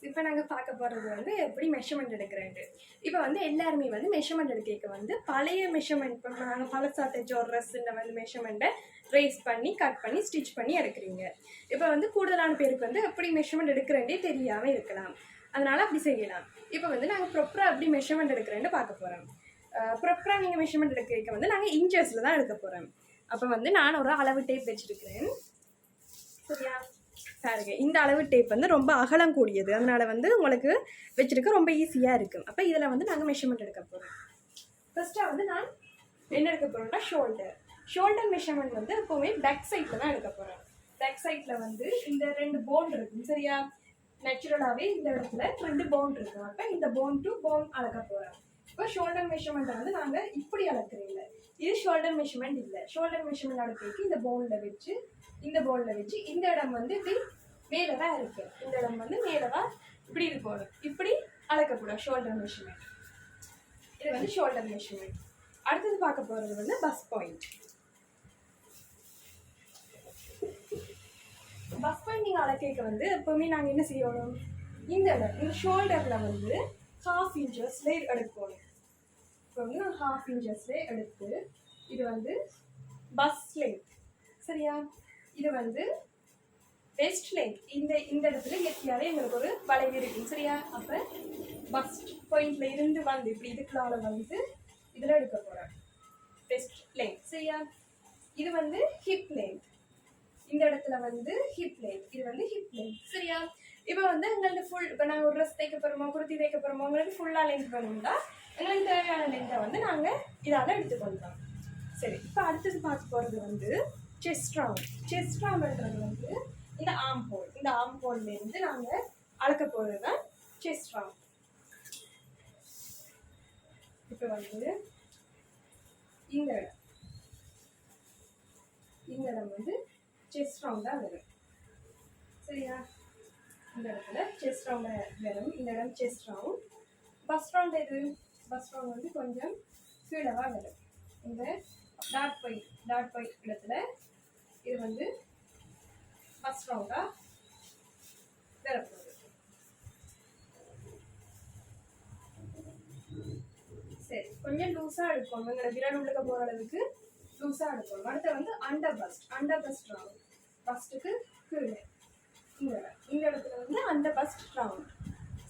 இப்போ நாங்கள் பார்க்க போகிறது வந்து எப்படி மெஷர்மெண்ட் எடுக்கிறேன்ட்டு. இப்போ வந்து எல்லாருமே வந்து மெஷர்மெண்ட் எடுக்க வந்து பழைய மெஷர்மெண்ட், இப்போ நாங்கள் பழசா தைச்ச ஒரு ட்ரெஸ்ஸுன்ற வந்து மெஷர்மெண்ட்டை ட்ரேஸ் பண்ணி கட் பண்ணி ஸ்டிச் பண்ணி எடுக்கிறீங்க. இப்போ வந்து கூடுதலான பேருக்கு வந்து எப்படி மெஷர்மெண்ட் எடுக்கிறேன்டே தெரியாமல் இருக்கலாம். அதனால் அப்படி செய்யலாம். இப்போ வந்து நாங்கள் ப்ராப்பராக எப்படி மெஷர்மெண்ட் எடுக்கிறேன்னு பார்க்க போகிறோம். ப்ராப்பராக நீங்கள் மெஷர்மெண்ட் எடுக்க வந்து நாங்கள் இன்ச்சஸில் தான் எடுக்க போகிறோம். அப்போ வந்து நான் ஒரு அளவு டேப் வச்சுருக்கிறேன். சரியா? பாருங்க, இந்த அளவு டேப் வந்து ரொம்ப அகலம் கூடியது, அதனால் வந்து உங்களுக்கு வச்சுருக்க ரொம்ப ஈஸியாக இருக்கும். அப்போ இதில் வந்து நாங்கள் மெஷர்மெண்ட் எடுக்க போகிறோம். ஃபஸ்ட்டாக வந்து நான் என்ன எடுக்க போகிறோம்னா ஷோல்டர் மெஷர்மெண்ட் வந்து எப்போவுமே பேக் சைடில் தான் எடுக்க போகிறேன். பேக் சைடில் வந்து இந்த 2 போன் இருக்கும். சரியா? நேச்சுரலாகவே இந்த இடத்துல 2 போன் இருக்கும். அப்போ இந்த போன் டு போன் அளக்க போகிறோம். இப்போ ஷோல்டர் மெஷர்மெண்ட்டை வந்து நாங்கள் இப்படி அளக்குறீங்க. இது ஷோல்டர் மெஷர்மெண்ட் இல்லை. ஷோல்டர் மெஷர்மெண்ட் அளக்கிறதுக்கு இந்த போனில் வச்சு இந்த இடம் வந்து இப்படி மேலே தான் இருக்குது. இந்த இடம் வந்து மேலே தான் இப்படி இருக்கணும். இப்படி அளக்கக்கூடாது ஷோல்டர் மெஷர்மெண்ட். இது வந்து ஷோல்டர் மெஷர்மெண்ட். அடுத்தது பார்க்க போகிறது வந்து பஸ் பாயிண்ட். பஸ் பாயிண்ட் நீங்கள் அளக்க வந்து எப்போவுமே நாங்கள் என்ன செய்யணும், இந்த இடம் இந்த ஷோல்டரில் வந்து 1/2 இன்ச்சஸ்ல எடுக்கணும். இப்போ வந்து நான் 1/2 இன்ச்சஸ்ல எடுத்து இது வந்து பஸ் லென்த். சரியா? இது வந்து வெஸ்ட் லென்த். இந்த இடத்துல இயற்கையாகவே எங்களுக்கு ஒரு வளைவு இருக்கும். சரியா? அப்போ பஸ்ட் பாயிண்ட்ல இருந்து வந்து இப்படி இதுக்குள்ளால வந்து இதில் எடுக்க போகிறேன் வெஸ்ட் லென்த். சரியா? இது வந்து ஹிப் லென்த். இந்த இடத்துல வந்து ஹிப் லென்த். இது வந்து ஹிப் லென்த். சரியா? இப்போ வந்து எங்களுக்கு இப்போ நாங்கள் ஒரு ட்ரெஸ் தைக்க போகிறோமோ, குர்த்தி தைக்க போகிறோமோ, உங்களுக்கு ஃபுல்லாக லென்த் வேணும்னா எங்களுக்கு தேவையான லென்த்தை வந்து நாங்கள் இதால் எடுத்துக்கொள்ளலாம். சரி, இப்போ அடுத்தது பார்க்க போகிறது வந்து செஸ்ட் ரவுண்ட். செஸ்ட் ரவுண்ட்ன்றது வந்து இந்த ஆர்ம் ஹோல். இந்த ஆர்ம் ஹோல்லேருந்து நாங்கள் அளக்க போகிறது தான் செஸ்ட் ரவுண்ட். இப்போ வந்து இந்த இடம் வந்து செஸ்ட் ரவுண்டாக வரும். சரியா? இந்த இடத்துல செஸ்ட் ரவுண்டாக வரும். இந்த இடம் செஸ்ட் ரவுண்ட். பஸ் ரவுண்ட் எது? பஸ் ரவுண்ட் வந்து கொஞ்சம் கீழவாக வரும். இந்த டாட் பாயிண்ட் இடத்துல இது வந்து பஸ் ரவுண்டாக வரப்போகுது. சரி, கொஞ்சம் லூஸாக எடுக்கணும். எங்களை விரல் உள்ளுக்க போகிற அளவுக்கு லூஸாக எடுக்கணும். அடுத்து வந்து அண்டர் பஸ்ட் ரவுண்ட். பஸ்ட்டுக்கு கீழே இந்த இடத்துல வந்து அண்டர் பஸ்ட் ரவுண்ட்.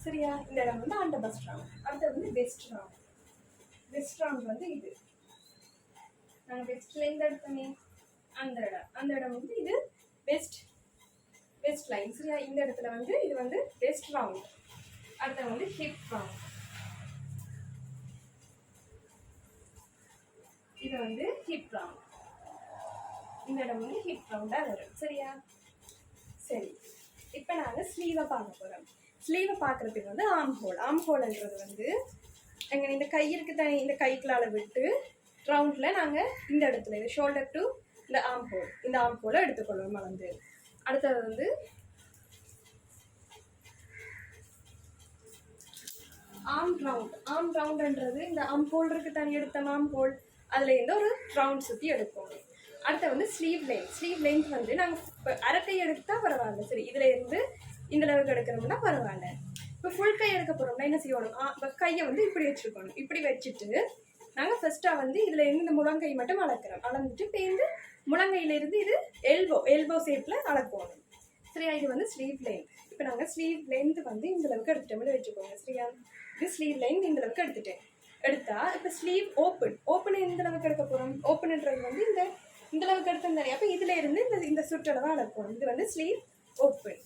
சரியா? இந்த இடம் வந்து அண்டர் பஸ்ட் ரவுண்ட். அடுத்தது வந்து வெஸ்ட் ரவுண்ட். வெஸ்ட் ரவுண்ட் வந்து இது நாங்கள் வெஸ்ட்லேருந்து எடுத்தோமே அந்த இடம் வந்து இது வெஸ்ட் லைன். சரியா? இந்த இடத்துல வந்து இது வந்து வெஸ்ட் ரவுண்ட். அடுத்த வந்து ஹிப் ரவுண்ட். இது வந்து ஹிப் ரவுண்ட். இந்த இடம் வந்து ஹிப் ரவுண்டாக வரும். சரியா? சரி, இப்போ நாங்கள் ஸ்லீவை பார்க்க போகிறோம். ஸ்லீவை பார்க்குறதுக்கு வந்து ஆர்ம் ஹோல்ன்றது வந்து எங்கள் இந்த கை இருக்கு தானே, இந்த கைக்குள்ளால விட்டு ரவுண்டில் நாங்கள் இந்த இடத்துல இது ஷோல்டர் டு இந்த ஆர்ம் ஹோலை எடுத்துக்கொள்வோம் மறந்து. அடுத்தது வந்து ஆர்ம் ரவுண்ட்ன்றது இந்த ஆர்ம் ஹோல் இருக்கு தானே, எடுத்த ஆர்ம் ஹோல் அதில் இருந்து ஒரு ரவுண்ட் சுற்றி எடுப்போம். அடுத்து வந்து ஸ்லீவ் லென்த் வந்து நாங்கள் இப்போ அரைக்கை எடுத்தால் பரவாயில்ல. சரி, இதில் இருந்து இந்த அளவுக்கு எடுக்கிறோம்னா பரவாயில்ல. இப்போ ஃபுல் கை எடுக்க போகிறோம்னா என்ன செய்யணும், இப்போ கையை வந்து இப்படி வச்சுருக்கணும். இப்படி வச்சுட்டு நாங்கள் ஃபஸ்ட்டாக வந்து இதில் இருந்து இந்த முழங்கை மட்டும் அளந்துட்டு பேருந்து முழங்கையிலேருந்து இது எல்போ ஷேப்பில் அளக்கணும். சரியா? இது வந்து ஸ்லீவ் லென்த். இப்போ நாங்கள் ஸ்லீவ் லென்த் வந்து இந்த அளவுக்கு எடுத்துட்டோம்னு வச்சுக்கோங்க. சரியா? இது ஸ்லீவ் லென்த் இந்த அளவுக்கு எடுத்தா இப்போ ஸ்லீவ் ஓப்பன் இந்த அளவுக்கு எடுக்க போகிறோம். ஓப்பன்ன்றது வந்து இந்த அளவுக்கு எடுத்தோம் தானே. அப்போ இதில் இருந்து இந்த சுற்றளவாக அளக்கணும். இது வந்து ஸ்லீவ் ஓப்பன்.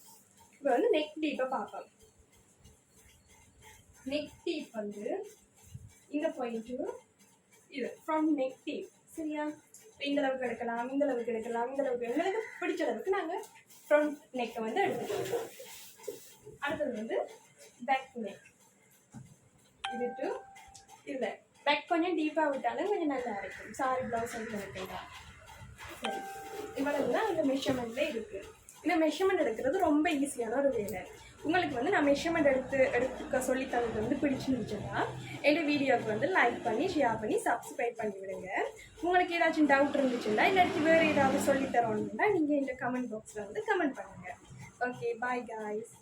இப்போ வந்து நெக் டீப்பை பார்ப்போம். நெக் டீப் வந்து இந்த பாயிண்ட்டு இது ஃப்ரம் நெக் டீப். சரியா? இந்த அளவுக்கு எடுக்கலாம், இந்த அளவுக்கு எங்களுக்கு பிடிச்ச அளவுக்கு நாங்கள் ஃப்ரண்ட் நெக்கை வந்து எடுத்துக்கலாம். அடுத்தது வந்து பேக் நெக். இது டு இல்லை பேக் கொஞ்சம் டீப்பாக விட்டாலும் கொஞ்சம் நல்லா இருக்கும். சாரி ப்ளவுஸ் எடுத்துக்கலாம். சரி, இவ்வளவு தான் இந்த மெஷர்மெண்ட்லேயே இருக்குது. இந்த மெஷர்மெண்ட் எடுக்கிறது ரொம்ப ஈஸியான ஒரு வேலை. உங்களுக்கு வந்து நான் மெஷர்மெண்ட் எடுக்க சொல்லித்தரது வந்து பிடிச்சிருந்துச்சுன்னா என்னோட வீடியோவுக்கு வந்து லைக் பண்ணி ஷேர் பண்ணி சப்ஸ்கிரைப் பண்ணி விடுங்க. உங்களுக்கு ஏதாச்சும் டவுட் இருந்துச்சுன்னா இல்லாட்டி வேறு ஏதாவது சொல்லித்தரோன்னா நீங்கள் இந்த கமெண்ட் பாக்ஸில் வந்து கமெண்ட் பண்ணுங்கள். Okay, bye guys.